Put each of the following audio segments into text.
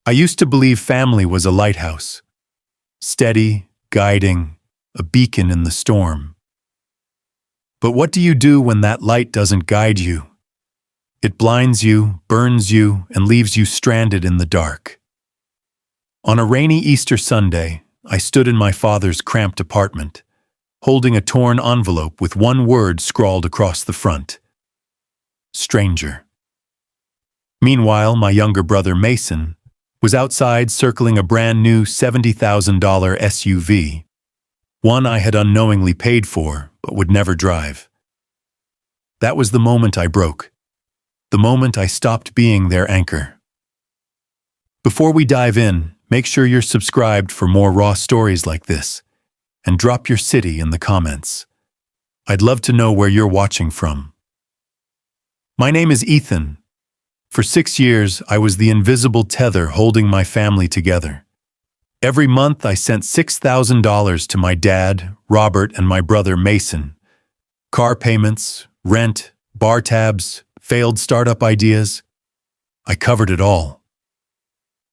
I used to believe family was a lighthouse, steady, guiding, a beacon in the storm. But what do you do when that light doesn't guide you? It blinds you, burns you, and leaves you stranded in the dark. On a rainy Easter Sunday, I stood in my father's cramped apartment, holding a torn envelope with one word scrawled across the front: stranger. Meanwhile, my younger brother Mason was outside circling a brand new $70,000 SUV, one I had unknowingly paid for but would never drive. That was the moment I broke, the moment I stopped being their anchor. Before we dive in, make sure you're subscribed for more raw stories like this, and drop your city in the comments. I'd love to know where you're watching from. My name is Ethan. For 6 years, I was the invisible tether holding my family together. Every month, I sent $6,000 to my dad, Robert, and my brother Mason. Car payments, rent, bar tabs, failed startup ideas. I covered it all.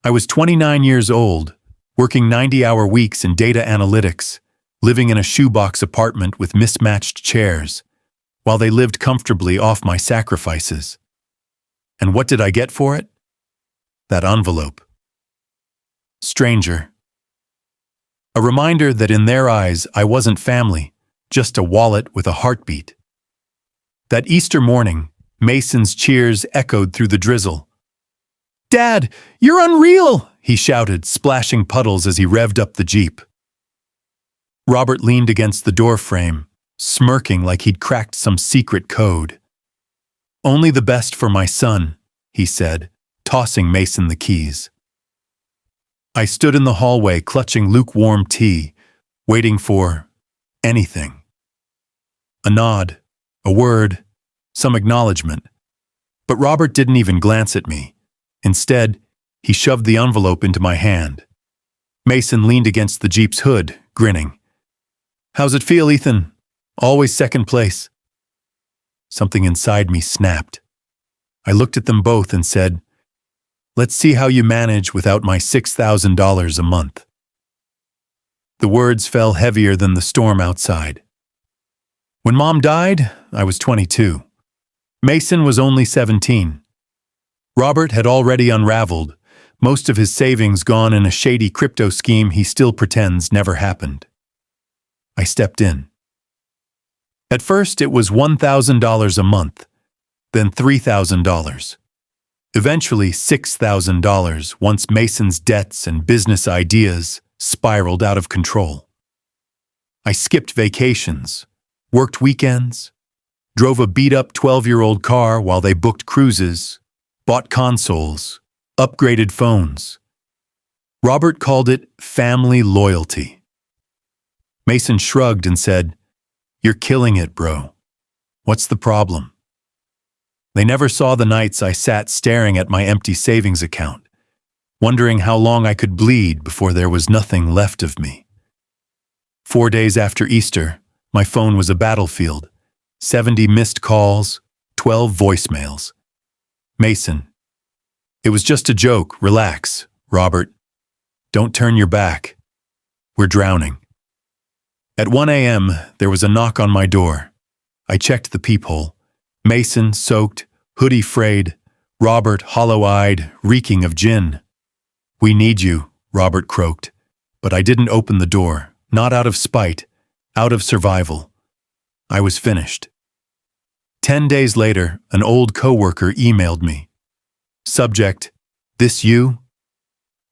I was 29 years old, working 90-hour weeks in data analytics, living in a shoebox apartment with mismatched chairs, while they lived comfortably off my sacrifices. And what did I get for it? That envelope. Stranger. A reminder that in their eyes I wasn't family, just a wallet with a heartbeat. That Easter morning, Mason's cheers echoed through the drizzle. "Dad, you're unreal!" he shouted, splashing puddles as he revved up the Jeep. Robert leaned against the doorframe, smirking like he'd cracked some secret code. "Only the best for my son," he said, tossing Mason the keys. I stood in the hallway clutching lukewarm tea, waiting for anything. A nod, a word, some acknowledgement. But Robert didn't even glance at me. Instead, he shoved the envelope into my hand. Mason leaned against the Jeep's hood, grinning. "How's it feel, Ethan? Always second place." Something inside me snapped. I looked at them both and said, "Let's see how you manage without my $6,000 a month." The words fell heavier than the storm outside. When Mom died, I was 22. Mason was only 17. Robert had already unraveled, most of his savings gone in a shady crypto scheme he still pretends never happened. I stepped in. At first, it was $1,000 a month, then $3,000. Eventually, $6,000 once Mason's debts and business ideas spiraled out of control. I skipped vacations, worked weekends, drove a beat-up 12-year-old car while they booked cruises, bought consoles, upgraded phones. Robert called it family loyalty. Mason shrugged and said, "You're killing it, bro. What's the problem?" They never saw the nights I sat staring at my empty savings account, wondering how long I could bleed before there was nothing left of me. 4 days after Easter, my phone was a battlefield. 70 missed calls, 12 voicemails. "Mason, it was just a joke. Relax, Robert. Don't turn your back. We're drowning." At 1 a.m., there was a knock on my door. I checked the peephole. Mason, soaked, hoodie frayed, Robert, hollow-eyed, reeking of gin. "We need you," Robert croaked. But I didn't open the door, not out of spite, out of survival. I was finished. 10 days later, an old coworker emailed me. Subject, "This you?"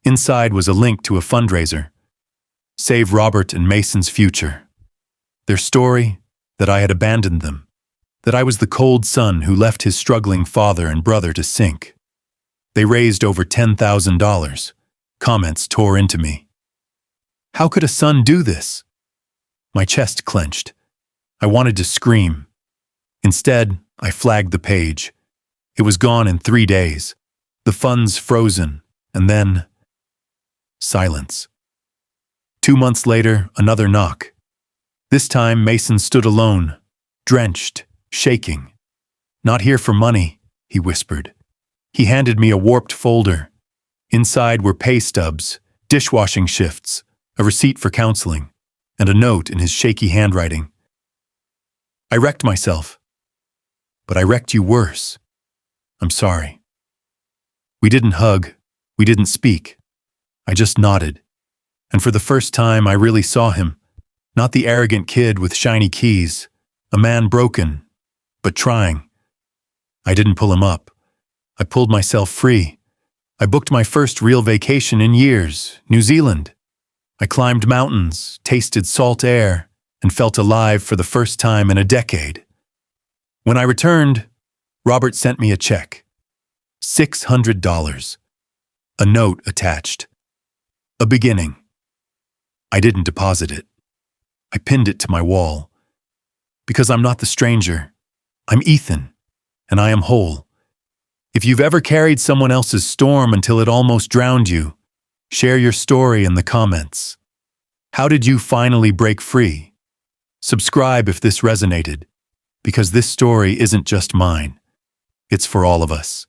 Inside was a link to a fundraiser. Save Robert and Mason's future. Their story, that I had abandoned them, that I was the cold son who left his struggling father and brother to sink. They raised over $10,000. Comments tore into me. How could a son do this? My chest clenched. I wanted to scream. Instead, I flagged the page. It was gone in 3 days. The funds frozen, and then silence. 2 months later, another knock. This time, Mason stood alone, drenched, shaking. "Not here for money," he whispered. He handed me a warped folder. Inside were pay stubs, dishwashing shifts, a receipt for counseling, and a note in his shaky handwriting. I wrecked myself. But I wrecked you worse. I'm sorry. We didn't hug. We didn't speak. I just nodded. And for the first time, I really saw him. Not the arrogant kid with shiny keys. A man broken, but trying. I didn't pull him up. I pulled myself free. I booked my first real vacation in years, New Zealand. I climbed mountains, tasted salt air, and felt alive for the first time in a decade. When I returned, Robert sent me a check. $600. A note attached. A beginning. I didn't deposit it. I pinned it to my wall. Because I'm not the stranger. I'm Ethan, and I am whole. If you've ever carried someone else's storm until it almost drowned you, share your story in the comments. How did you finally break free? Subscribe if this resonated, because this story isn't just mine. It's for all of us.